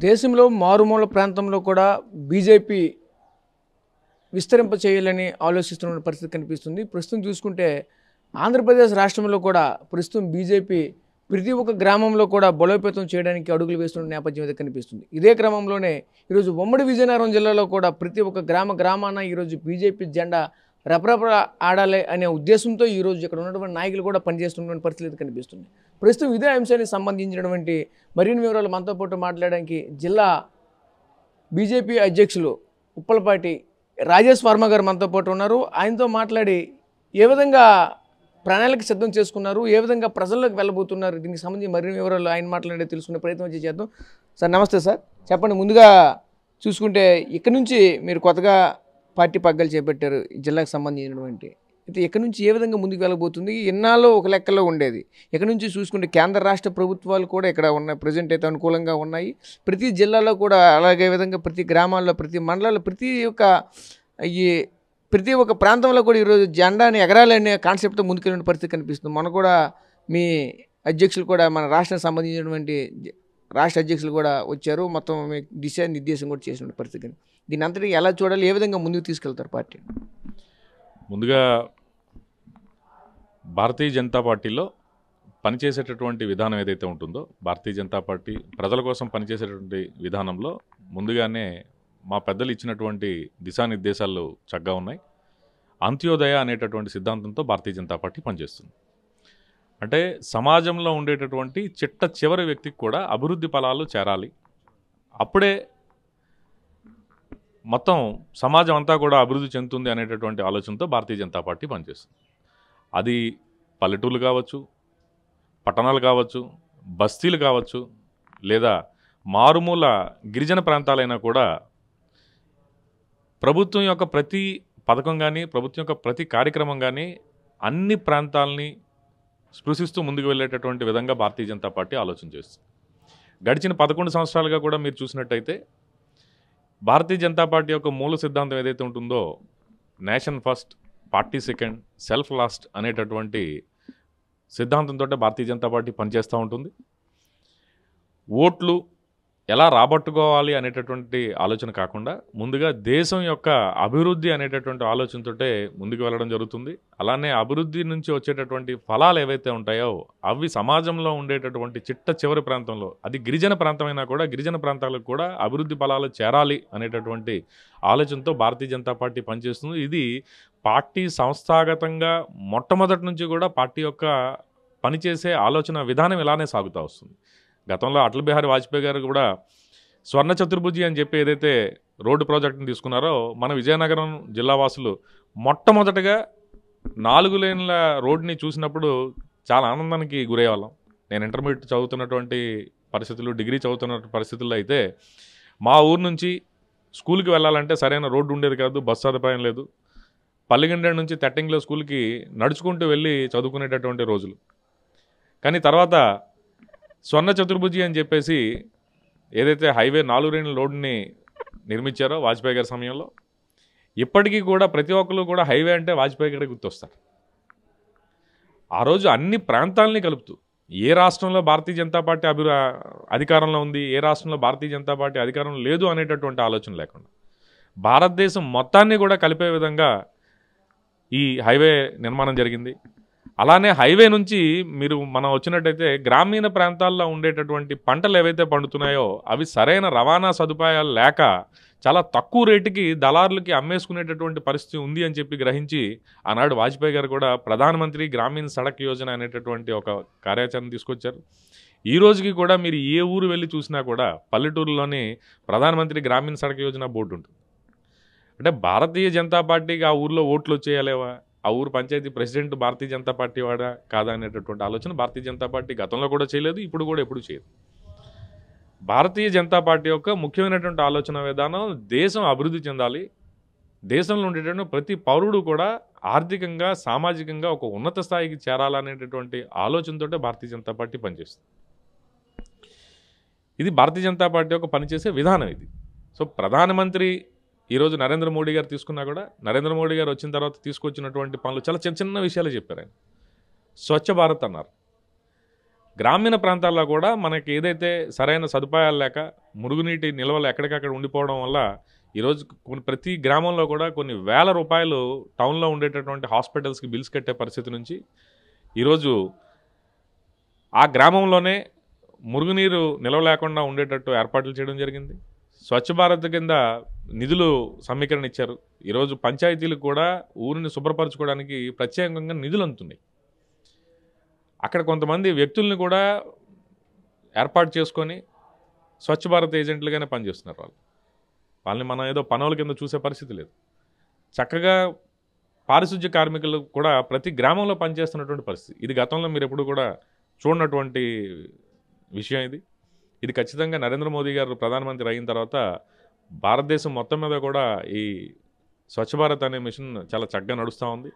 దేశంలో మారుమూల ప్రాంతంలో కూడా బీజేపీ విస్తరింప చేయాలని ఆలోచిస్తున్న పరిస్థితి కనిపిస్తుంది. ప్రస్తుతం చూసుకుంటే ఆంధ్రప్రదేశ్ రాష్ట్రంలో కూడా ప్రస్తుతం బీజేపీ ప్రతి ఒక్క గ్రామంలో కూడా బలోపేతం చేయడానికి అడుగులు వేస్తున్న నేపథ్యం అయితే కనిపిస్తుంది. ఇదే క్రమంలోనే ఈరోజు ఉమ్మడి విజయనగరం జిల్లాలో కూడా ప్రతి ఒక్క గ్రామాన ఈరోజు బీజేపీ జెండా రెపరెప ఆడాలి అనే ఉద్దేశంతో ఈరోజు ఇక్కడ ఉన్నటువంటి నాయకులు కూడా పనిచేస్తున్న పరిస్థితి కనిపిస్తుంది. ప్రస్తుతం ఇదే అంశానికి సంబంధించినటువంటి మరిన్ని వివరాలు మనతో పాటు మాట్లాడడానికి జిల్లా బీజేపీ అధ్యక్షులు ఉప్పలపాటి రాజేష్ వర్మ గారు మనతో పాటు ఉన్నారు. ఆయనతో మాట్లాడి ఏ విధంగా ప్రణాళిక సిద్ధం చేసుకున్నారు, ఏ విధంగా ప్రజల్లోకి వెళ్ళబోతున్నారు, దీనికి సంబంధించి మరిన్ని వివరాలు ఆయన మాట్లాడే తెలుసుకునే ప్రయత్నం చేద్దాం. సార్ నమస్తే సార్, చెప్పండి. ముందుగా చూసుకుంటే ఇక్కడ నుంచి మీరు కొత్తగా పార్టీ పగ్గాలు చేపట్టారు ఈ జిల్లాకు సంబంధించినటువంటి, అయితే ఇక్కడ నుంచి ఏ విధంగా ముందుకు వెళ్ళబోతుంది? ఎన్నాళ్ళు ఒక లెక్కలో ఉండేది, ఇక్కడ నుంచి చూసుకుంటే కేంద్ర రాష్ట్ర ప్రభుత్వాలు కూడా ఇక్కడ ఉన్నాయి, ప్రజెంట్ అయితే అనుకూలంగా ఉన్నాయి. ప్రతి జిల్లాలో కూడా అలాగే విధంగా ప్రతి గ్రామాల్లో ప్రతి మండలాల్లో ప్రతి ఒక్క ప్రాంతంలో కూడా ఈరోజు జెండాని ఎగరాలనే కాన్సెప్ట్తో ముందుకెళ్ళిన పరిస్థితి కనిపిస్తుంది. మన కూడా మీ అధ్యక్షులు కూడా మన రాష్ట్రానికి సంబంధించినటువంటి రాష్ట్ర అధ్యక్షులు కూడా వచ్చారు, మొత్తం దిశానిర్దేశం కూడా చేసిన పరిస్థితి. దీని అంతటి ఎలా చూడాలి, ఏ విధంగా ముందుకు తీసుకెళ్తారు పార్టీ? ముందుగా భారతీయ జనతా పార్టీలో పనిచేసేటటువంటి విధానం ఏదైతే ఉంటుందో, భారతీయ జనతా పార్టీ ప్రజల కోసం పనిచేసేటటువంటి విధానంలో ముందుగానే మా పెద్దలు ఇచ్చినటువంటి దిశానిర్దేశాలు చక్కగా ఉన్నాయి. అంత్యోదయ అనేటటువంటి సిద్ధాంతంతో భారతీయ జనతా పార్టీ పనిచేస్తుంది. అంటే సమాజంలో ఉండేటటువంటి చిట్ట చివరి వ్యక్తికి కూడా అభివృద్ధి ఫలాలు చేరాలి, అప్పుడే మొత్తం సమాజం అంతా కూడా అభివృద్ధి చెందుతుంది అనేటటువంటి ఆలోచనతో భారతీయ జనతా పార్టీ పనిచేస్తుంది. అది పల్లెటూళ్ళు కావచ్చు, పట్టణాలు కావచ్చు, బస్తీలు కావచ్చు, లేదా మారుమూల గిరిజన ప్రాంతాలైనా కూడా ప్రభుత్వం యొక్క ప్రతి పథకం కానీ, ప్రభుత్వం యొక్క ప్రతి కార్యక్రమం కానీ అన్ని ప్రాంతాలని స్పృశిస్తూ ముందుకు వెళ్ళేటటువంటి విధంగా భారతీయ జనతా పార్టీ ఆలోచన చేస్తుంది. గడిచిన 11 సంవత్సరాలుగా కూడా మీరు చూసినట్టయితే భారతీయ జనతా పార్టీ యొక్క మూల సిద్ధాంతం ఏదైతే ఉంటుందో, nation first, party second, self last అనేటటువంటి సిద్ధాంతంతో భారతీయ జనతా పార్టీ పనిచేస్తూ ఉంటుంది. ఓట్లు ఎలా రాబట్టుకోవాలి అనేటటువంటి ఆలోచన కాకుండా ముందుగా దేశం యొక్క అభివృద్ధి అనేటటువంటి ఆలోచనతోటే ముందుకు వెళ్ళడం జరుగుతుంది. అలానే అభివృద్ధి నుంచి వచ్చేటటువంటి ఫలాలు ఏవైతే ఉంటాయో అవి సమాజంలో ఉండేటటువంటి చిట్ట చివరి ప్రాంతంలో, అది గిరిజన ప్రాంతమైనా కూడా గిరిజన ప్రాంతాలకు కూడా అభివృద్ధి ఫలాలు చేరాలి అనేటటువంటి ఆలోచనతో భారతీయ జనతా పార్టీ పనిచేస్తుంది. ఇది పార్టీ సంస్థాగతంగా మొట్టమొదటి నుంచి కూడా పార్టీ యొక్క పనిచేసే ఆలోచన విధానం ఇలానే సాగుతూ వస్తుంది. గతంలో అటల్ బిహారీ వాజ్పేయి గారు కూడా స్వర్ణ చతుర్భుజి అని చెప్పి ఏదైతే రోడ్డు ప్రాజెక్టును తీసుకున్నారో, మన విజయనగరం జిల్లా వాసులు మొట్టమొదటగా 4 లేన్ల రోడ్ని చూసినప్పుడు చాలా ఆనందానికి గురయ్యేవాళ్ళం. నేను ఇంటర్మీడియట్ చదువుతున్నటువంటి పరిస్థితులు, డిగ్రీ చదువుతున్న పరిస్థితుల్లో అయితే మా ఊరు నుంచి స్కూల్కి వెళ్ళాలంటే సరైన రోడ్డు ఉండేది కాదు, బస్సు సదుపాయం లేదు. పల్లిగండ నుంచి తెట్టంగిలో స్కూల్కి నడుచుకుంటూ వెళ్ళి చదువుకునేటటువంటి రోజులు. కానీ తర్వాత స్వర్ణ చతుర్భుజి అని చెప్పేసి ఏదైతే హైవే 4 లేన్ల రోడ్డుని నిర్మించారో వాజ్పేయి గారి సమయంలో, ఇప్పటికీ కూడా ప్రతి ఒక్కరు కూడా హైవే అంటే వాజ్పేయి గారికి గుర్తొస్తారు. ఆ రోజు అన్ని ప్రాంతాలని కలుపుతూ, ఏ రాష్ట్రంలో భారతీయ జనతా పార్టీ అధికారంలో ఉంది, ఏ రాష్ట్రంలో భారతీయ జనతా పార్టీ అధికారంలో లేదు అనేటటువంటి ఆలోచన లేకుండా భారతదేశం మొత్తాన్ని కూడా కలిపే విధంగా ఈ హైవే నిర్మాణం జరిగింది. అలానే హైవే నుంచి మనం వచ్చినట్టయితే గ్రామీణ ప్రాంతాల్లో ఉండేటటువంటి పంటలు ఏవైతే పండుతున్నాయో అవి సరైన రవాణా సదుపాయాలు లేక చాలా తక్కువ రేటుకి దళారులకి అమ్మేసుకునేటటువంటి పరిస్థితి ఉంది అని చెప్పి గ్రహించి ఆనాడు వాజ్పేయి గారు కూడా ప్రధానమంత్రి గ్రామీణ సడక్ యోజన అనేటటువంటి ఒక కార్యాచరణ తీసుకొచ్చారు. ఈ రోజుకి కూడా మీరు ఏ ఊరు వెళ్ళి చూసినా కూడా పల్లెటూరులోని ప్రధానమంత్రి గ్రామీణ సడక్ యోజన బోర్డు ఉంటుంది. అంటే భారతీయ జనతా పార్టీకి ఆ ఊర్లో ఓట్లు వచ్చేయాలేవా, ఆ ఊరు పంచాయతీ ప్రెసిడెంట్ భారతీయ జనతా పార్టీ వాడా కాదా అనేటటువంటి ఆలోచన భారతీయ జనతా పార్టీ గతంలో కూడా చేయలేదు, ఇప్పుడు కూడా ఎప్పుడు చేయదు. భారతీయ జనతా పార్టీ యొక్క ముఖ్యమైనటువంటి ఆలోచన విధానం దేశం అభివృద్ధి చెందాలి, దేశంలో ఉండేటువంటి ప్రతి పౌరుడు కూడా ఆర్థికంగా సామాజికంగా ఒక ఉన్నత స్థాయికి చేరాలనేటటువంటి ఆలోచనతో భారతీయ జనతా పార్టీ పనిచేస్తుంది. ఇది భారతీయ జనతా పార్టీ యొక్క పనిచేసే విధానం ఇది. సో ప్రధానమంత్రి ఈరోజు నరేంద్ర మోడీ గారు తీసుకున్నా కూడా, నరేంద్ర మోడీ గారు వచ్చిన తర్వాత తీసుకొచ్చినటువంటి పనులు చాలా చిన్న చిన్న విషయాలు చెప్పారు. ఆయన స్వచ్ఛ భారత్ అన్నారు. గ్రామీణ ప్రాంతాల్లో కూడా మనకి ఏదైతే సరైన సదుపాయాలు లేక మురుగునీటి నిల్వలు ఎక్కడికక్కడ ఉండిపోవడం వల్ల ఈరోజు ప్రతి గ్రామంలో కూడా కొన్ని వేల రూపాయలు టౌన్లో ఉండేటటువంటి హాస్పిటల్స్కి బిల్స్ కట్టే పరిస్థితి నుంచి ఈరోజు ఆ గ్రామంలోనే మురుగునీరు నిల్వ లేకుండా ఉండేటట్టు ఏర్పాట్లు చేయడం జరిగింది. స్వచ్ఛ భారత్ కింద నిధులు సమీకరణ ఇచ్చారు. ఈరోజు పంచాయతీలకు కూడా ఊరిని శుభ్రపరచుకోవడానికి ప్రత్యేకంగా నిధులు అందుతున్నాయి. అక్కడ కొంతమంది వ్యక్తుల్ని కూడా ఏర్పాటు చేసుకొని స్వచ్ఛ భారత్ ఏజెంట్లుగానే పనిచేస్తున్నారు. వాళ్ళని మనం ఏదో పనుల కింద చూసే పరిస్థితి లేదు. చక్కగా పారిశుధ్య కార్మికులు కూడా ప్రతి గ్రామంలో పనిచేస్తున్నటువంటి పరిస్థితి. ఇది గతంలో మీరు ఎప్పుడు కూడా చూడనటువంటి విషయం. ఇది ఖచ్చితంగా నరేంద్ర మోదీ గారు ప్రధానమంత్రి అయిన తర్వాత భారతదేశం మొత్తం మీద కూడా ఈ స్వచ్ఛ భారత్ అనే మిషన్ చాలా చక్కగా నడుస్తూ ఉంది.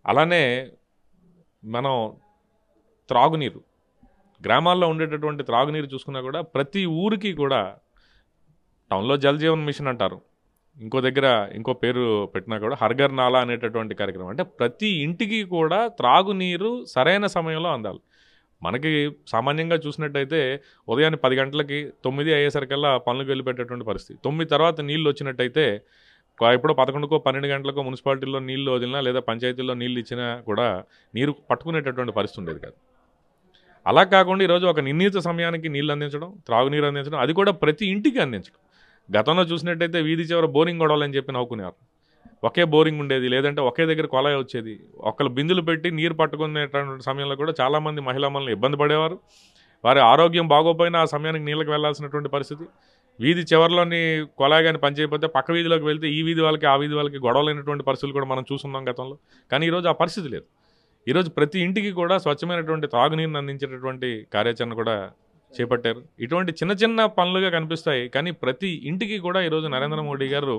అలానే మనం త్రాగునీరు, గ్రామాల్లో ఉండేటటువంటి త్రాగునీరు చూసుకున్నా కూడా ప్రతి ఊరికి కూడా టౌన్లో జల్ జీవన్ మిషన్ అంటారు, ఇంకో దగ్గర ఇంకో పేరు పెట్టినా కూడా హర్ఘర్ నాలా అనేటటువంటి కార్యక్రమం. అంటే ప్రతి ఇంటికి కూడా త్రాగునీరు సరైన సమయంలో అందాలి. మనకి సామాన్యంగా చూసినట్టయితే ఉదయాన్నే 10 గంటలకి 9 అయ్యేసరికల్లా పనులకు వెళ్ళిపెట్టేటువంటి పరిస్థితి. 9 తర్వాత నీళ్ళు వచ్చినట్టయితే ఎప్పుడో 11కో 12 గంటలకో మున్సిపాలిటీలో నీళ్ళు వదిలినా లేదా పంచాయతీల్లో నీళ్ళు ఇచ్చినా కూడా నీరు పట్టుకునేటటువంటి పరిస్థితి ఉండేది కాదు. అలా కాకుండా ఈరోజు ఒక నిర్ణీత సమయానికి నీళ్ళు అందించడం, త్రాగునీరు అందించడం, అది కూడా ప్రతి ఇంటికి అందించడం. గతంలో చూసినట్టయితే వీధి చివర బోరింగ్ గొడవలని చెప్పి నవ్వుకునేవారు. ఒకే బోరింగ్ ఉండేది, లేదంటే ఒకే దగ్గర కొలాయి వచ్చేది. ఒకళ్ళు బిందులు పెట్టి నీరు పట్టుకునేటువంటి సమయంలో కూడా చాలామంది మహిళా మనులు ఇబ్బంది పడేవారు. వారి ఆరోగ్యం బాగోపోయినా ఆ సమయానికి నీళ్ళకి వెళ్లాల్సినటువంటి పరిస్థితి. వీధి చివరిలోని కొలాయి కానీ పనిచేయకపోతే పక్క వీధిలోకి వెళ్తే ఈ వీధి వాళ్ళకి ఆ వీధి వాళ్ళకి గొడవలైనటువంటి పరిస్థితులు కూడా మనం చూస్తున్నాం గతంలో. కానీ ఈరోజు ఆ పరిస్థితి లేదు. ఈరోజు ప్రతి ఇంటికి కూడా స్వచ్ఛమైనటువంటి తాగునీరుని అందించేటటువంటి కార్యాచరణ కూడా చేపట్టారు. ఇటువంటి చిన్న చిన్న పనులుగా కనిపిస్తాయి, కానీ ప్రతి ఇంటికి కూడా ఈరోజు నరేంద్ర మోడీ గారు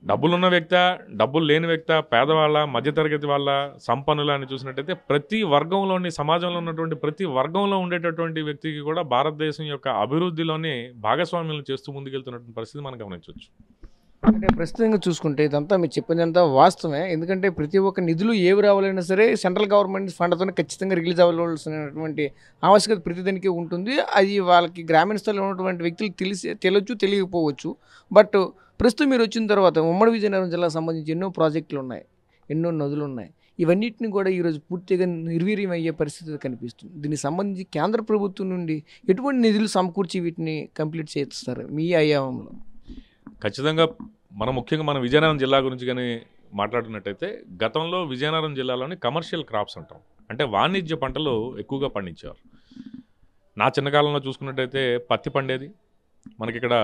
డబ్బులున్న వ్యక్తి, డబ్బులు లేని వ్యక్తి, పేదవాళ్ళ, మధ్యతరగతి వాళ్ళ, సంపన్నుల అని చూసినట్టయితే ప్రతి వర్గంలోని, సమాజంలో ఉన్నటువంటి ప్రతి వర్గంలో ఉండేటటువంటి వ్యక్తికి కూడా భారతదేశం యొక్క అభివృద్ధిలోని భాగస్వామ్యం చేస్తూ ముందుకెళ్తున్నటువంటి పరిస్థితి మనం గమనించవచ్చు. అంటే ప్రస్తుతంగా చూసుకుంటే ఇదంతా మీరు చెప్పిందంతా వాస్తవమే. ఎందుకంటే ప్రతి ఒక్క నిధులు ఏవి రావాలైనా సరే సెంట్రల్ గవర్నమెంట్ ఫండ్తోనే ఖచ్చితంగా రిలీజ్ అవ్వాల్సినటువంటి ఆవశ్యకత ప్రతిదానికి ఉంటుంది. అది వాళ్ళకి గ్రామీణ స్థాయిలో ఉన్నటువంటి వ్యక్తులు తెలియచ్చు, తెలియకపోవచ్చు. బట్ ప్రస్తుతం మీరు వచ్చిన తర్వాత ఉమ్మడి విజయనగరం జిల్లాకు సంబంధించి ఎన్నో ప్రాజెక్టులు ఉన్నాయి, ఎన్నో నదులు ఉన్నాయి. ఇవన్నిటిని కూడా ఈరోజు పూర్తిగా నిర్వీర్యం అయ్యే పరిస్థితి కనిపిస్తుంది. దీనికి సంబంధించి కేంద్ర ప్రభుత్వం నుండి ఎటువంటి నిధులు సమకూర్చి వీటిని కంప్లీట్ చేస్తారు మీ అయామంలో? ఖచ్చితంగా ముఖ్యంగా మన విజయనగరం జిల్లా గురించి కానీ మాట్లాడుతున్నట్టయితే గతంలో విజయనగరం జిల్లాలోని కమర్షియల్ క్రాప్స్ అంటాం, అంటే వాణిజ్య పంటలు ఎక్కువగా పండించేవారు. నా చిన్నకాలంలో చూసుకున్నట్టయితే పత్తి పండేది. మనకి ఇక్కడ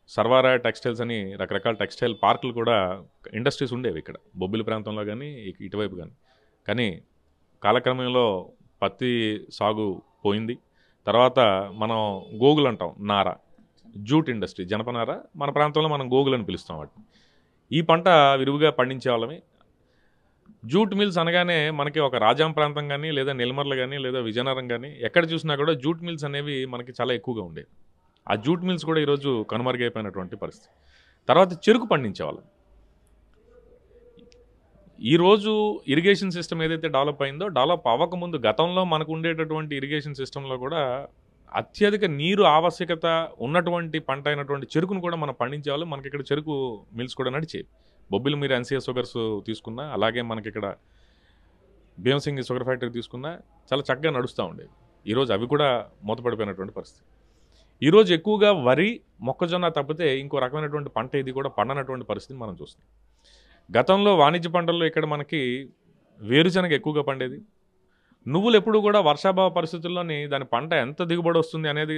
సర్వారాయ టెక్స్టైల్స్ అని రకరకాల టెక్స్టైల్ పార్కులు కూడా, ఇండస్ట్రీస్ ఉండేవి ఇక్కడ బొబ్బిలి ప్రాంతంలో కానీ ఇటువైపు కానీ. కానీ కాలక్రమంలో పత్తి సాగు పోయింది. తర్వాత మనం గోగులు అంటాం, నార, జూట్ ఇండస్ట్రీ, జనపనార, మన ప్రాంతంలో మనం గోగులు అని పిలుస్తాం వాటిని. ఈ పంట విరివిగా పండించే వాళ్ళమే. జూట్ మిల్స్ అనగానే మనకి ఒక రాజాం ప్రాంతం కానీ, లేదా నెల్మర్లు కానీ, లేదా విజయనగరం కానీ ఎక్కడ చూసినా కూడా జూట్ మిల్స్ అనేవి మనకి చాలా ఎక్కువగా ఉండేవి. ఆ జూట్ మిల్స్ కూడా ఈరోజు కనుమరుగైపోయినటువంటి పరిస్థితి. తర్వాత చెరుకు పండించేవాళ్ళం. ఈరోజు ఇరిగేషన్ సిస్టమ్ ఏదైతే డెవలప్ అయిందో, డెవలప్ అవ్వకముందు గతంలో మనకు ఉండేటటువంటి ఇరిగేషన్ సిస్టంలో కూడా అత్యధిక నీరు ఆవశ్యకత ఉన్నటువంటి పంట అయినటువంటి చెరుకును కూడా మనం పండించేవాళ్ళు. మనకి ఇక్కడ చెరుకు మిల్స్ కూడా నడిచేవి. బొబ్బిలు మీరు ఎన్సీఎస్ షుగర్స్ తీసుకున్నా, అలాగే మనకి ఇక్కడ భీమసింగ్ షుగర్ ఫ్యాక్టరీ తీసుకున్నా చాలా చక్కగా నడుస్తూ ఉండేవి. ఈరోజు అవి కూడా మూతపడిపోయినటువంటి పరిస్థితి. ఈరోజు ఎక్కువగా వరి, మొక్కజొన్న తప్పితే ఇంకో రకమైనటువంటి పంట ఇది కూడా పండనటువంటి పరిస్థితిని మనం చూస్తాం. గతంలో వాణిజ్య పంటల్లో ఇక్కడ మనకి వేరుశనగ ఎక్కువగా పండేది. నువ్వులు ఎప్పుడు కూడా వర్షాభావ పరిస్థితుల్లోని దాని పంట ఎంత దిగుబడి వస్తుంది అనేది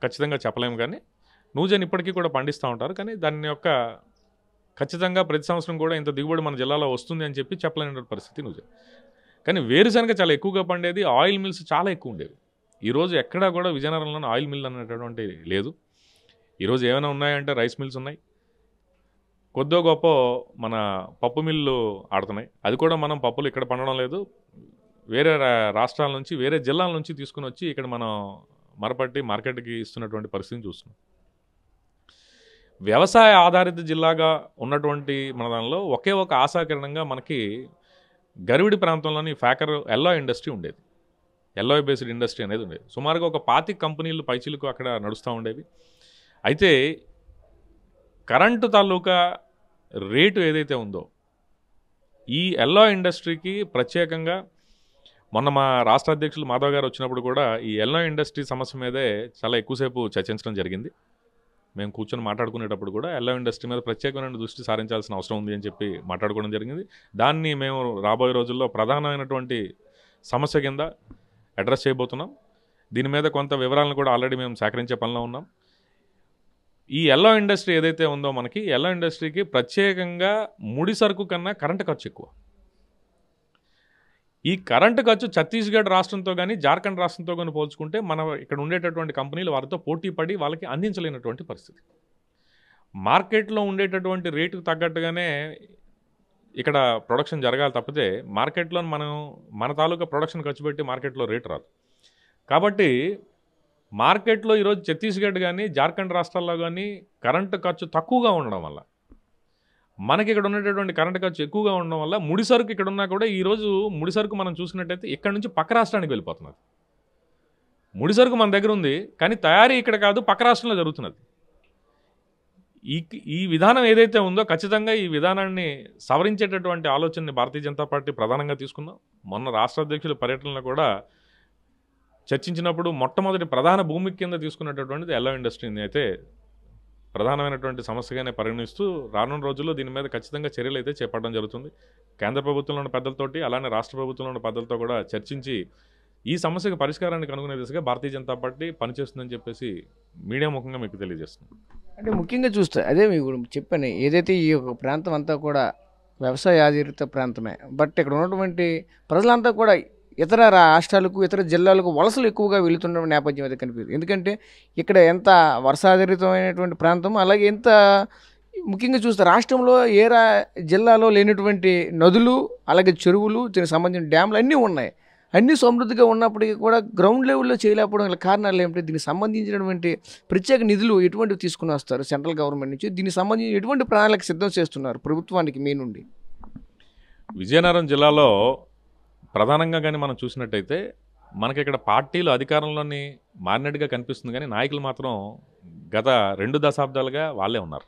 ఖచ్చితంగా చెప్పలేము, కానీ నూజెని ఇప్పటికీ కూడా పండిస్తూ ఉంటారు. కానీ దాని యొక్క ఖచ్చితంగా ప్రతి సంవత్సరం కూడా ఇంత దిగుబడి మన జిల్లాలో వస్తుంది అని చెప్పి చెప్పలేని పరిస్థితి నూజె. కానీ వేరుశనగ చాలా ఎక్కువగా పండేది. ఆయిల్ మిల్స్ చాలా ఎక్కువ ఉండేవి. ఈరోజు ఎక్కడా కూడా విజయనగరంలో ఆయిల్ మిల్ అనేటటువంటి లేదు. ఈరోజు ఏమైనా ఉన్నాయంటే రైస్ మిల్స్ ఉన్నాయి, కొద్దో గొప్ప మన పప్పు మిల్లు ఆడుతున్నాయి. అది కూడా మనం పప్పులు ఇక్కడ పండడం లేదు, వేరే రాష్ట్రాల నుంచి, వేరే జిల్లాల నుంచి తీసుకుని వచ్చి ఇక్కడ మనం మరపట్టి మార్కెట్కి ఇస్తున్నటువంటి పరిస్థితిని చూస్తున్నాం. వ్యవసాయ ఆధారిత జిల్లాగా ఉన్నటువంటి మన దానిలో ఒకే ఒక ఆశాకిరణంగా మనకి గరివిడి ప్రాంతంలోని ఫ్యాకర్ ఎల్లో ఇండస్ట్రీ ఉండేది. ఎల్లాయ్ బేస్డ్ ఇండస్ట్రీ అనేది ఉండేది. సుమారుగా ఒక 25 కంపెనీలు పైచీలకు అక్కడ నడుస్తూ ఉండేవి. అయితే కరెంటు తాలూకా రేటు ఏదైతే ఉందో ఈ ఎల్లాయ్ ఇండస్ట్రీకి ప్రత్యేకంగా మొన్న మా రాష్ట్ర అధ్యక్షులు మాధవ్ గారు వచ్చినప్పుడు కూడా ఈ ఎల్లాయ్ ఇండస్ట్రీ సమస్య మీదే చాలా ఎక్కువసేపు చర్చించడం జరిగింది. మేము కూర్చొని మాట్లాడుకునేటప్పుడు కూడా ఎల్లాయ్ ఇండస్ట్రీ మీద ప్రత్యేకమైన దృష్టి సారించాల్సిన అవసరం ఉంది అని చెప్పి మాట్లాడుకోవడం జరిగింది. దాన్ని మేము రాబోయే రోజుల్లో ప్రధానమైనటువంటి సమస్య కింద అడ్రస్ చేయబోతున్నాం. దీని మీద కొంత వివరాలను కూడా ఆల్రెడీ మేము సేకరించే పనిలో ఉన్నాం. ఈ ఎల్లాయ్ ఇండస్ట్రీ ఏదైతే ఉందో మనకి ఎల్లాయ్ ఇండస్ట్రీకి ప్రత్యేకంగా ముడి సరుకు కన్నా కరెంటు ఖర్చు ఎక్కువ. ఈ కరెంటు ఖర్చు ఛత్తీస్గఢ్ రాష్ట్రంతో కానీ జార్ఖండ్ రాష్ట్రంతో కానీ పోల్చుకుంటే మన ఇక్కడ ఉండేటటువంటి కంపెనీలు వారితో పోటీ పడి వాళ్ళకి అందించలేనటువంటి పరిస్థితి. మార్కెట్లో ఉండేటటువంటి రేటుకు తగ్గట్టుగానే ఇక్కడ ప్రొడక్షన్ జరగాలి తప్పితే మార్కెట్లో మన తాలూకా ప్రొడక్షన్ ఖర్చు పెట్టి మార్కెట్లో రేటు రాదు. కాబట్టి మార్కెట్లో ఈరోజు ఛత్తీస్గఢ్ కానీ జార్ఖండ్ రాష్ట్రాల్లో కానీ కరెంటు ఖర్చు తక్కువగా ఉండడం వల్ల మనకి ఇక్కడ ఉన్నటువంటి కరెంటు ఖర్చు ఎక్కువగా ఉండడం వల్ల ముడి సరుకు ఇక్కడ ఉన్నా కూడా ఈరోజు ముడి సరుకు మనం చూసినట్టయితే ఇక్కడ నుంచి పక్క రాష్ట్రానికి వెళ్ళిపోతున్నది. ముడి సరుకు మన దగ్గర ఉంది కానీ తయారీ ఇక్కడ కాదు, పక్క రాష్ట్రంలో జరుగుతున్నది. ఈ విధానం ఏదైతే ఉందో ఖచ్చితంగా ఈ విధానాన్ని సవరించేటటువంటి ఆలోచనని భారతీయ జనతా పార్టీ ప్రధానంగా తీసుకుందాం. మొన్న రాష్ట్ర అధ్యక్షుల పర్యటనలో కూడా చర్చించినప్పుడు మొట్టమొదటి ప్రధాన భూమికి కింద తీసుకున్నటువంటిది ఎల్లాయ్ ఇండస్ట్రీని అయితే ప్రధానమైనటువంటి సమస్యగానే పరిగణిస్తూ రానున్న రోజుల్లో దీని మీద ఖచ్చితంగా చర్యలు అయితే చేపట్టడం జరుగుతుంది. కేంద్ర ప్రభుత్వంలో ఉన్న పెద్దలతోటి అలానే రాష్ట్ర ప్రభుత్వంలో ఉన్న పెద్దలతో కూడా చర్చించి ఈ సమస్యకు పరిష్కారాన్ని కనుగొనే దిశగా భారతీయ జనతా పార్టీ పనిచేస్తుందని చెప్పేసి మీడియా ముఖంగా మీకు తెలియజేస్తుంది. అంటే ముఖ్యంగా చూస్తే అదే మీకు చెప్పాను, ఏదైతే ఈ యొక్క ప్రాంతం అంతా కూడా వ్యవసాయ ఆధారిత ప్రాంతమే. బట్ ఇక్కడ ఉన్నటువంటి ప్రజలంతా కూడా ఇతర రాష్ట్రాలకు ఇతర జిల్లాలకు వలసలు ఎక్కువగా వెళుతున్న నేపథ్యం అయితే కనిపిస్తుంది. ఎందుకంటే ఇక్కడ ఎంత వర్షాధారితమైనటువంటి ప్రాంతం, అలాగే ఎంత ముఖ్యంగా చూస్తే రాష్ట్రంలో ఏ జిల్లాలో లేనటువంటి నదులు అలాగే చెరువులు దీనికి సంబంధించిన డ్యామ్లు అన్నీ ఉన్నాయి. అన్నీ సమృద్ధిగా ఉన్నప్పటికీ కూడా గ్రౌండ్ లెవెల్లో చేయలేకపోవడం గల కారణాలు ఏమిటి? దీనికి సంబంధించినటువంటి ప్రత్యేక నిధులు ఎటువంటివి తీసుకుని వస్తారు సెంట్రల్ గవర్నమెంట్ నుంచి? దీనికి సంబంధించి ఎటువంటి ప్రణాళిక సిద్ధం చేస్తున్నారు ప్రభుత్వానికి మీ నుండి? విజయనగరం జిల్లాలో ప్రధానంగా కానీ మనం చూసినట్టయితే మనకి ఇక్కడ పార్టీలు అధికారంలోని మారినట్టుగా కనిపిస్తుంది కానీ నాయకులు మాత్రం గత 2 దశాబ్దాలుగా వాళ్ళే ఉన్నారు.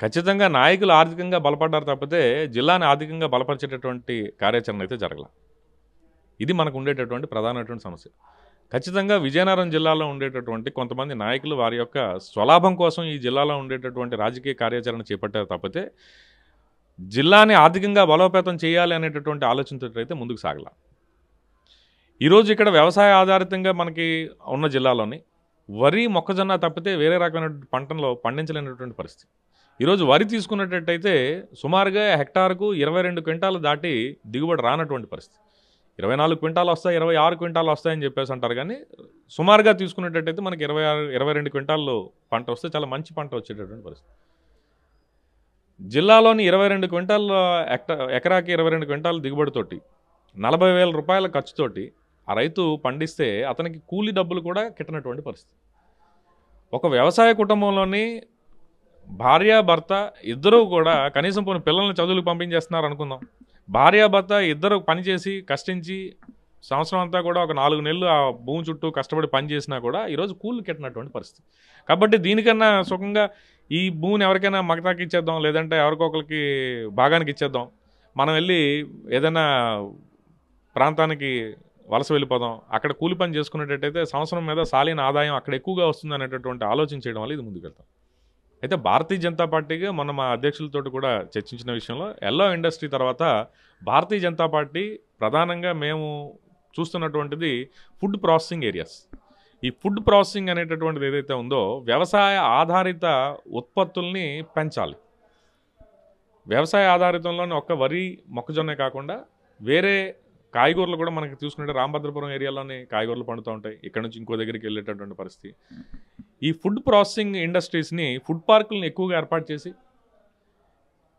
ఖచ్చితంగా నాయకులు ఆర్థికంగా బలపడ్డారు తప్పితే జిల్లాని ఆర్థికంగా బలపరిచేటటువంటి కార్యాచరణ అయితే జరగల. ఇది మనకు ఉండేటటువంటి ప్రధానమైనటువంటి సమస్య. ఖచ్చితంగా విజయనగరం జిల్లాలో ఉండేటటువంటి కొంతమంది నాయకులు వారి యొక్క స్వలాభం కోసం ఈ జిల్లాలో ఉండేటటువంటి రాజకీయ కార్యాచరణ చేపట్టారు తప్పితే జిల్లాని ఆర్థికంగా బలోపేతం చేయాలి అనేటటువంటి ఆలోచనతో అయితే ముందుకు సాగల. ఈరోజు ఇక్కడ వ్యవసాయ ఆధారితంగా మనకి ఉన్న జిల్లాలోని వరి మొక్కజొన్న తప్పితే వేరే రకమైన పంటలో పండించలేనటువంటి పరిస్థితి. ఈరోజు వరి తీసుకున్నట్టయితే సుమారుగా హెక్టార్కు 22 క్వింటాలు దాటి దిగుబడి రానటువంటి పరిస్థితి. 24 క్వింటాలు వస్తాయి, 26 క్వింటాలు వస్తాయని చెప్పేసి అంటారు కానీ సుమారుగా తీసుకున్నట్టయితే మనకి 22 క్వింటాలు పంట వస్తే చాలా మంచి పంట వచ్చేటటువంటి పరిస్థితి. జిల్లాలోని 22 క్వింటాల ఎకరాకి 22 క్వింటాల దిగుబడితోటి 40,000 రూపాయల ఖర్చుతోటి ఆ రైతు పండిస్తే అతనికి కూలీ డబ్బులు కూడా కిట్టనటువంటి పరిస్థితి. ఒక వ్యవసాయ కుటుంబంలోని భార్యాభర్త ఇద్దరూ కూడా కనీసం పోనీ పిల్లల్ని చదువులకు పంపించేస్తున్నారు అనుకుందాం. భార్యాభర్త ఇద్దరు పనిచేసి కష్టించి సంవత్సరం అంతా కూడా ఒక 4 నెలలు ఆ భూమి చుట్టూ కష్టపడి పనిచేసినా కూడా ఈరోజు కూలీలు కిట్టనటువంటి పరిస్థితి. కాబట్టి దీనికన్నా సుఖంగా ఈ భూమిని ఎవరికైనా మగతాకి ఇచ్చేద్దాం, లేదంటే ఎవరికొకరికి భాగానికి ఇచ్చేద్దాం, మనం వెళ్ళి ఏదైనా ప్రాంతానికి వలస వెళ్ళిపోదాం, అక్కడ కూలి పని చేసుకునేటట్టయితే సంవత్సరం మీద సాలీన ఆదాయం అక్కడ ఎక్కువగా వస్తుంది అనేటటువంటి ఆలోచన చేయడం వల్ల ఇది ముందుకెళ్తాం. అయితే భారతీయ జనతా పార్టీగా మొన్న మా అధ్యక్షులతో కూడా చర్చించిన విషయంలో ఎల్లాయ్ ఇండస్ట్రీ తర్వాత భారతీయ జనతా పార్టీ ప్రధానంగా మేము చూస్తున్నటువంటిది ఫుడ్ ప్రాసెసింగ్ ఏరియాస్. ఈ ఫుడ్ ప్రాసెసింగ్ అనేటటువంటిది ఏదైతే ఉందో వ్యవసాయ ఆధారిత ఉత్పత్తుల్ని పెంచాలి. వ్యవసాయ ఆధారితంలోని ఒక్క వరి మొక్కజొన్నే కాకుండా వేరే కాయగూరలు కూడా మనకి చూసుకుంటే రామభద్రపురం ఏరియాలోని కాయగూరలు పండుతూ ఉంటాయి, ఇక్కడ నుంచి ఇంకో దగ్గరికి వెళ్ళేటటువంటి పరిస్థితి. ఈ ఫుడ్ ప్రాసెసింగ్ ఇండస్ట్రీస్ని ఫుడ్ పార్కులను ఎక్కువగా ఏర్పాటు చేసి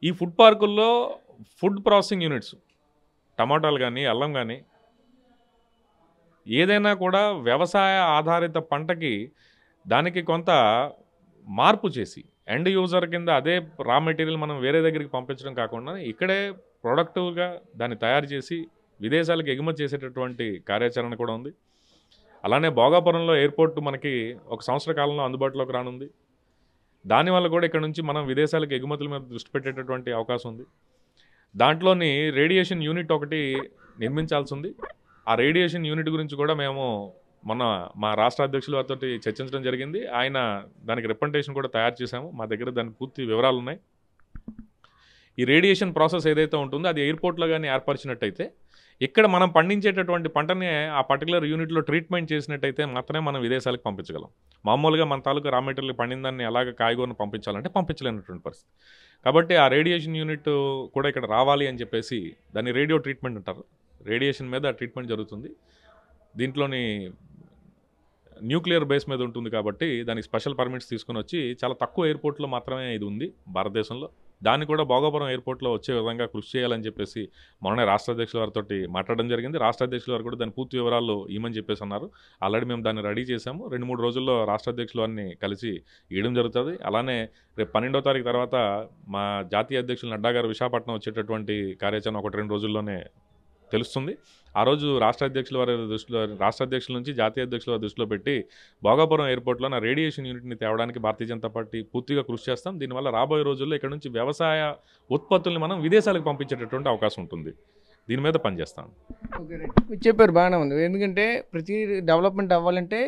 ఈ ఫుడ్ పార్కుల్లో ఫుడ్ ప్రాసెసింగ్ యూనిట్స్ టమాటాలు కానీ అల్లం కానీ ఏదైనా కూడా వ్యవసాయ ఆధారిత పంటకి దానికి కొంత మార్పు చేసి ఎండ్ యూజర్ కింద అదే రా మెటీరియల్ మనం వేరే దగ్గరికి పంపించడం కాకుండా ఇక్కడే ప్రొడక్టివ్గా దాన్ని తయారు చేసి విదేశాలకు ఎగుమతి చేసేటటువంటి కార్యాచరణ కూడా ఉంది. అలానే భోగాపురంలో ఎయిర్పోర్ట్ మనకి 1 సంవత్సర కాలంలో అందుబాటులోకి రానుంది. దానివల్ల కూడా ఇక్కడ నుంచి మనం విదేశాలకు ఎగుమతుల మీద దృష్టి పెట్టేటటువంటి అవకాశం ఉంది. దాంట్లోని రేడియేషన్ యూనిట్ ఒకటి నిర్మించాల్సి ఉంది. ఆ రేడియేషన్ యూనిట్ గురించి కూడా మేము మొన్న మా రాష్ట్ర అధ్యక్షుల వారితో చర్చించడం జరిగింది. ఆయన దానికి రిప్రజెంటేషన్ కూడా తయారు చేశాము. మా దగ్గర దాని పూర్తి వివరాలు ఉన్నాయి. ఈ రేడియేషన్ ప్రాసెస్ ఏదైతే ఉంటుందో అది ఎయిర్పోర్ట్లో కానీ ఏర్పరిచినట్టయితే ఇక్కడ మనం పండించేటటువంటి పంటని ఆ పర్టికులర్ యూనిట్లో ట్రీట్మెంట్ చేసినట్టయితే మాత్రమే మనం విదేశాలకు పంపించగలం. మామూలుగా మన తాలూకా రా మెటీరియల్ పండిందాన్ని అలాగే కాయగూరను పంపించాలంటే పంపించలేనటువంటి పరిస్థితి. కాబట్టి ఆ రేడియేషన్ యూనిట్ కూడా ఇక్కడ రావాలి అని చెప్పేసి దాన్ని రేడియో ట్రీట్మెంట్ అంటారు. రేడియేషన్ మీద ట్రీట్మెంట్ జరుగుతుంది. దీంట్లోని న్యూక్లియర్ బేస్ మీద ఉంటుంది కాబట్టి దానికి స్పెషల్ పర్మిట్స్ తీసుకుని వచ్చి చాలా తక్కువ ఎయిర్పోర్ట్లో మాత్రమే ఇది ఉంది భారతదేశంలో. దాన్ని కూడా భోగాపురం ఎయిర్పోర్ట్లో వచ్చే విధంగా కృషి చేయాలని చెప్పేసి మొన్ననే రాష్ట్ర అధ్యక్షుల వారితో మాట్లాడడం జరిగింది. రాష్ట్ర అధ్యక్షుల వారు కూడా దాని పూర్తి వివరాలు ఇవ్వమని చెప్పేసి అన్నారు. ఆల్రెడీ మేము దాన్ని రెడీ చేశాము. 2-3 రోజుల్లో రాష్ట్ర అధ్యక్షుల వారిని కలిసి ఇవ్వడం జరుగుతుంది. అలానే రేపు 12వ తారీఖు తర్వాత మా జాతీయ అధ్యక్షులు నడ్డా గారు విశాఖపట్నం వచ్చేటటువంటి కార్యాచరణ 1-2 రోజుల్లోనే తెలుస్తుంది. ఆ రోజు రాష్ట్ర అధ్యక్షుల నుంచి జాతీయ అధ్యక్షుల దృష్టిలో పెట్టి భోగాపురం ఎయిర్పోర్ట్లో నా రేడియేషన్ యూనిట్ని తేవడానికి భారతీయ జనతా పార్టీ పూర్తిగా కృషి చేస్తాం. దీనివల్ల రాబోయే రోజుల్లో ఇక్కడ నుంచి వ్యవసాయ ఉత్పత్తుల్ని మనం విదేశాలకు పంపించేటటువంటి అవకాశం ఉంటుంది. దీని మీద పనిచేస్తాం. ఓకే, మీరు చెప్పారు బాగానే ఉంది. ఎందుకంటే ప్రతి డెవలప్మెంట్ అవ్వాలంటే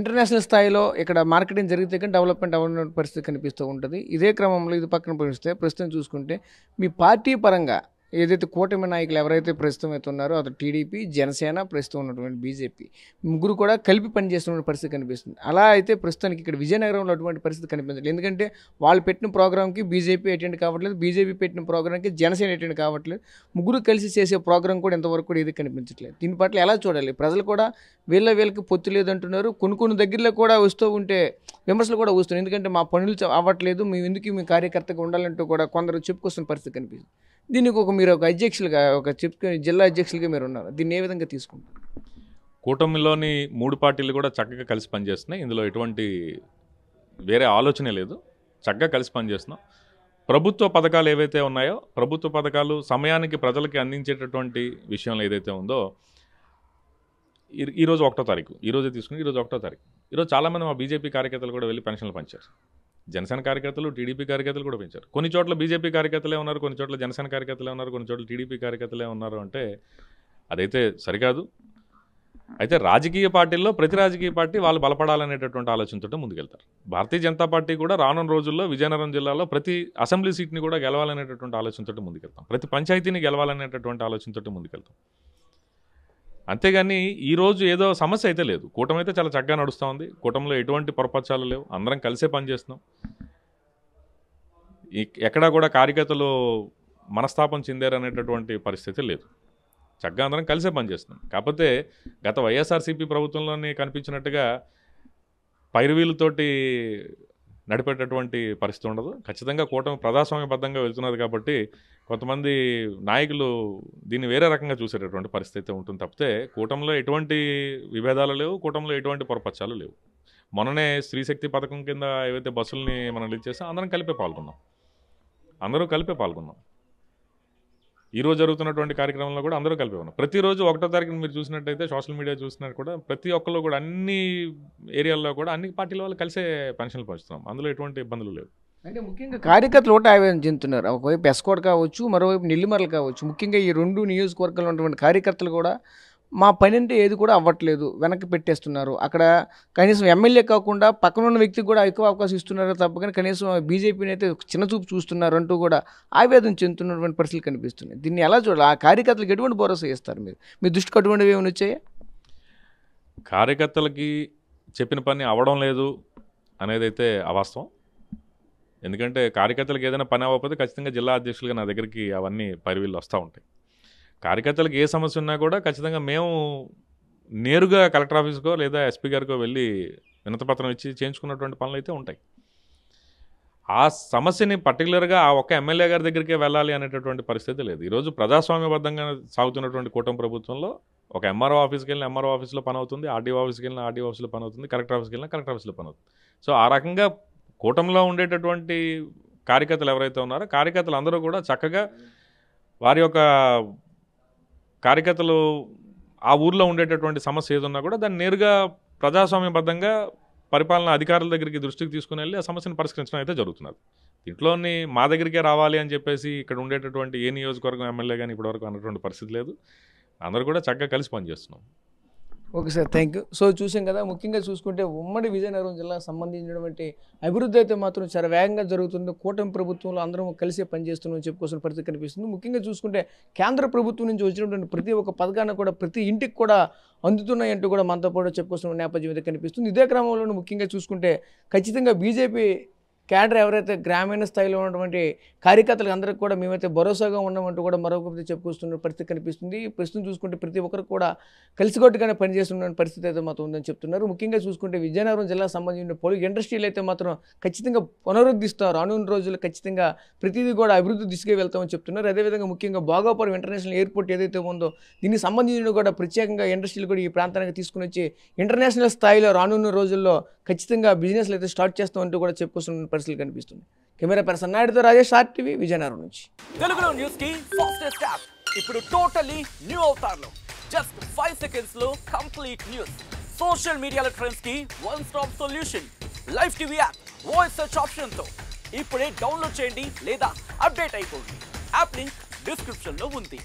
ఇంటర్నేషనల్ స్థాయిలో ఇక్కడ మార్కెటింగ్ జరిగితే కానీ డెవలప్మెంట్ అవ్వని పరిస్థితి కనిపిస్తూ ఉంటుంది. ఇదే క్రమంలో ఇది పక్కన పరిస్తే ప్రస్తుతం చూసుకుంటే మీ పార్టీ పరంగా ఏదైతే కూటమి నాయకులు ఎవరైతే ప్రస్తుతం అయితే ఉన్నారో అది టీడీపీ, జనసేన, ప్రస్తుతం ఉన్నటువంటి బీజేపీ ముగ్గురు కూడా కలిపి పనిచేస్తున్న పరిస్థితి కనిపిస్తుంది. అలా అయితే ప్రస్తుతానికి ఇక్కడ విజయనగరంలో అటువంటి పరిస్థితి కనిపించలేదు. ఎందుకంటే వాళ్ళు పెట్టిన ప్రోగ్రామ్కి బీజేపీ అటెండ్ కావట్లేదు, బీజేపీ పెట్టిన ప్రోగ్రామ్కి జనసేన అటెండ్ కావట్లేదు. ముగ్గురు కలిసి చేసే ప్రోగ్రామ్ కూడా ఇంతవరకు కూడా ఇది కనిపించట్లేదు. దీని పట్ల ఎలా చూడాలి? ప్రజలు కూడా వీళ్ళకి పొత్తు లేదంటున్నారు. కొన్ని దగ్గరలో కూడా వస్తూ ఉంటే విమర్శలు కూడా వస్తున్నాయి. ఎందుకంటే మా పనులు అవ్వట్లేదు, మేము ఎందుకు మీ కార్యకర్తగా ఉండాలంటూ కూడా కొందరు చెప్పుకొస్తున్న పరిస్థితి కనిపిస్తుంది. దీనికి మీరు ఒక అధ్యక్షులుగా జిల్లా అధ్యక్షులుగా మీరు ఉన్నారు. దీన్ని ఏ విధంగా తీసుకుంటారు? కూటమిలోని 3 పార్టీలు కూడా చక్కగా కలిసి పనిచేస్తున్నాయి. ఇందులో ఎటువంటి వేరే ఆలోచనే లేదు. చక్కగా కలిసి పనిచేస్తున్నాం. ప్రభుత్వ పథకాలు ఏవైతే ఉన్నాయో ప్రభుత్వ పథకాలు సమయానికి ప్రజలకి అందించేటటువంటి విషయంలో ఏదైతే ఉందో ఈరోజు 1వ తారీఖు ఈరోజే తీసుకుని ఈరోజు 1వ తారీఖు ఈరోజు చాలామంది మా బీజేపీ కార్యకర్తలు కూడా వెళ్ళి పెన్షన్లు పంచారు. జనసేన కార్యకర్తలు, టీడీపీ కార్యకర్తలు కూడా పెంచారు. కొన్ని చోట్ల బీజేపీ కార్యకర్తలే ఉన్నారు, కొన్ని చోట్ల జనసేన కార్యకర్తలే ఉన్నారు, కొన్ని చోట్ల టీడీపీ కార్యకర్తలే ఉన్నారు. అంటే అదైతే సరికాదు. అయితే రాజకీయ పార్టీల్లో ప్రతి రాజకీయ పార్టీ వాళ్ళు బలపడాలనేటటువంటి ఆలోచనతో ముందుకెళ్తారు. భారతీయ జనతా పార్టీ కూడా రానున్న రోజుల్లో విజయనగరం జిల్లాలో ప్రతి అసెంబ్లీ సీట్ని కూడా గెలవాలనేటటువంటి ఆలోచనతో ముందుకెళ్తాం. ప్రతి పంచాయతీని గెలవాలనేటటువంటి ఆలోచనతో ముందుకెళ్తాం. అంతేగాని ఈరోజు ఏదో సమస్య అయితే లేదు. కూటమి అయితే చాలా చక్కగా నడుస్తూ ఉంది. కూటమిలో ఎటువంటి పొరపచ్చాలు లేవు. అందరం కలిసే పనిచేస్తున్నాం. ఎక్కడా కూడా కార్యకర్తలు మనస్తాపం చెందారనేటటువంటి పరిస్థితి లేదు. చక్కగా అందరం కలిసే పనిచేస్తున్నాం. కాకపోతే గత వైఎస్ఆర్సీపీ ప్రభుత్వంలోనే కనిపించినట్టుగా పైరువీలతోటి నడిపేటటువంటి పరిస్థితి ఉండదు. ఖచ్చితంగా కూటమి ప్రజాస్వామ్యబద్ధంగా వెళ్తున్నది కాబట్టి కొంతమంది నాయకులు దీన్ని వేరే రకంగా చూసేటటువంటి పరిస్థితి ఉంటుంది తప్పితే కూటమిలో ఎటువంటి విభేదాలు లేవు, కూటమిలో ఎటువంటి పొరపచ్చాలు లేవు. మొన్ననే స్త్రీశక్తి పథకం కింద ఏవైతే బస్సుల్ని మనం రిలీజ్ చేస్తాం అందరం కలిపే పాల్గొన్నాం. ఈరోజు జరుగుతున్నటువంటి కార్యక్రమంలో కూడా అందరూ కలిపి ఉన్నాం. ప్రతిరోజు 1వ తారీఖున మీరు చూసినట్టయితే సోషల్ మీడియా చూసినట్టు కూడా ప్రతి ఒక్కళ్ళు కూడా అన్ని ఏరియాల్లో కూడా అన్ని పార్టీల వాళ్ళు కలిసే పెన్షన్లు పంచుతున్నాం. అందులో ఎటువంటి ఇబ్బందులు లేవు. అంటే ముఖ్యంగా కార్యకర్తలు ఒకటి ఆవేదన చెందుతున్నారు. ఒకవైపు ఎస్కోట్ కావచ్చు, మరోవైపు నెల్లిమర్ల కావచ్చు. ముఖ్యంగా ఈ 2 నియోజకవర్గాల్లో ఉన్నటువంటి కార్యకర్తలు కూడా మా పని అంటే ఏది కూడా అవ్వట్లేదు, వెనక్కి పెట్టేస్తున్నారు. అక్కడ కనీసం ఎమ్మెల్యే కాకుండా పక్కన ఉన్న వ్యక్తికి కూడా ఎక్కువ అవకాశం ఇస్తున్నారు తప్ప కానీ కనీసం బీజేపీని అయితే చిన్న చూపు చూస్తున్నారు అంటూ కూడా ఆవేదన చెందుతున్నటువంటి పరిస్థితులు కనిపిస్తున్నాయి. దీన్ని ఎలా చూడాలి? ఆ కార్యకర్తలకు ఎటువంటి భరోసా ఇస్తారు? మీ దృష్టికి అటువంటివి ఏమైనా వచ్చాయా? కార్యకర్తలకి చెప్పిన పని అవ్వడం లేదు అనేది అయితే అవాస్తవం. ఎందుకంటే కార్యకర్తలకు ఏదైనా పని అవ్వకపోతే ఖచ్చితంగా జిల్లా అధ్యక్షులుగా నా దగ్గరికి అవన్నీ పరివీళ్ళు వస్తూ ఉంటాయి. కార్యకర్తలకు ఏ సమస్య ఉన్నా కూడా ఖచ్చితంగా మేము నేరుగా కలెక్టర్ ఆఫీస్కో లేదా ఎస్పీ గారికో వెళ్ళి వినతిపత్రం ఇచ్చి చేయించుకున్నటువంటి పనులు అయితే ఉంటాయి. ఆ సమస్యని పర్టికులర్గా ఆ ఒక్క ఎమ్మెల్యే గారి దగ్గరికే వెళ్ళాలి అనేటటువంటి పరిస్థితి లేదు. ఈరోజు ప్రజాస్వామ్యబద్ధంగా సాగుతున్నటువంటి కూటమి ప్రభుత్వంలో ఒక ఎంఆర్ఓ ఆఫీస్కి వెళ్ళిన ఎంఆర్ఓ ఆఫీస్లో పని అవుతుంది, ఆర్డీఓ ఆఫీస్కి వెళ్ళిన ఆర్డీఓ ఆఫీస్లో పని అవుతుంది, కలెక్టర్ ఆఫీస్కి వెళ్ళినా కలెక్టర్ ఆఫీస్లో పని అవుతుంది. సో ఆ రకంగా కూటమిలో ఉండేటటువంటి కార్యకర్తలు ఎవరైతే ఉన్నారో కార్యకర్తలు అందరూ కూడా చక్కగా వారి యొక్క కార్యకర్తలు ఆ ఊర్లో ఉండేటటువంటి సమస్య ఏదున్నా కూడా దాన్ని నేరుగా ప్రజాస్వామ్యబద్ధంగా పరిపాలనా అధికారుల దగ్గరికి దృష్టికి తీసుకుని వెళ్ళి ఆ సమస్యను పరిష్కరించడం అయితే జరుగుతున్నది. దీంట్లోని మా దగ్గరికే రావాలి అని చెప్పేసి ఇక్కడ ఉండేటటువంటి ఏ నియోజకవర్గం ఎమ్మెల్యే కానీ ఇప్పటివరకు అన్నటువంటి పరిస్థితి లేదు. అందరూ కూడా చక్కగా కలిసి పనిచేస్తున్నాం. Okay sir, thank you. So చూసాం కదా, ముఖ్యంగా చూసుకుంటే ఉమ్మడి విజయనగరం జిల్లాకు సంబంధించినటువంటి అభివృద్ధి అయితే మాత్రం చాలా వేగంగా జరుగుతుంది. కూటమి ప్రభుత్వంలో అందరం కలిసే పనిచేస్తున్నామని చెప్పుకోవాల్సిన పరిస్థితి కనిపిస్తుంది. ముఖ్యంగా చూసుకుంటే కేంద్ర ప్రభుత్వం నుంచి వచ్చినటువంటి ప్రతి ఒక్క పథకాన్ని కూడా ప్రతి ఇంటికి కూడా అందుతున్నాయంటూ కూడా మనతో పాటు చెప్పుకోవాల్సిన నేపథ్యం అయితే కనిపిస్తుంది. ఇదే క్రమంలో ముఖ్యంగా చూసుకుంటే ఖచ్చితంగా బీజేపీ క్యాడర్ ఎవరైతే గ్రామీణ స్థాయిలో ఉన్నటువంటి కార్యకర్తలకు అందరికీ కూడా మేమైతే భరోసాగా ఉన్నామంటూ కూడా మరొకటి చెప్పుకొస్తున్న పరిస్థితి కనిపిస్తుంది. ప్రస్తుతం చూసుకుంటే ప్రతి ఒక్కరు కూడా కలిసికట్టుగానే పనిచేస్తున్న పరిస్థితి అయితే మాత్రం ఉందని చెప్తున్నారు. ముఖ్యంగా చూసుకుంటే విజయనగరం జిల్లాకు సంబంధించిన పలు ఇండస్ట్రీలు అయితే మాత్రం ఖచ్చితంగా పునరుద్ధరిస్తారు. రానున్న రోజుల్లో ఖచ్చితంగా ప్రతిదీ కూడా అభివృద్ధి దిశగా వెళ్తామని చెప్తున్నారు. అదేవిధంగా ముఖ్యంగా భోగాపురం ఇంటర్నేషనల్ ఎయిర్పోర్ట్ ఏదైతే ఉందో దీనికి సంబంధించిన కూడా ప్రత్యేకంగా ఇండస్ట్రీలు కూడా ఈ ప్రాంతానికి తీసుకుని వచ్చి ఇంటర్నేషనల్ స్థాయిలో రానున్న రోజుల్లో ఖచ్చితంగా బిజినెస్లు అయితే స్టార్ట్ చేస్తామంటూ కూడా చెప్పుకొస్తున్న పరిస్థితి కనిపిస్తుంది. కెమెరా పర్సన్ నాయుడుతో రాజేష్, RTV విజయనగరం నుంచి. తెలుగులో న్యూస్ కి ఫాస్టెస్ట్ యాప్ ఇప్పుడు టోటలీ న్యూ అవతార్లో జస్ట్ 5 seconds లో కంప్లీట్ న్యూస్. సోషల్ మీడియాలో ట్రెండ్స్ కి one stop solution. Live TV app voice search option తో ఇప్పుడే డౌన్లోడ్ చేయండి లేదా అప్డేట్ అయిపోండి. యాప్ లింక్ డిస్క్రిప్షన్ లో ఉంది.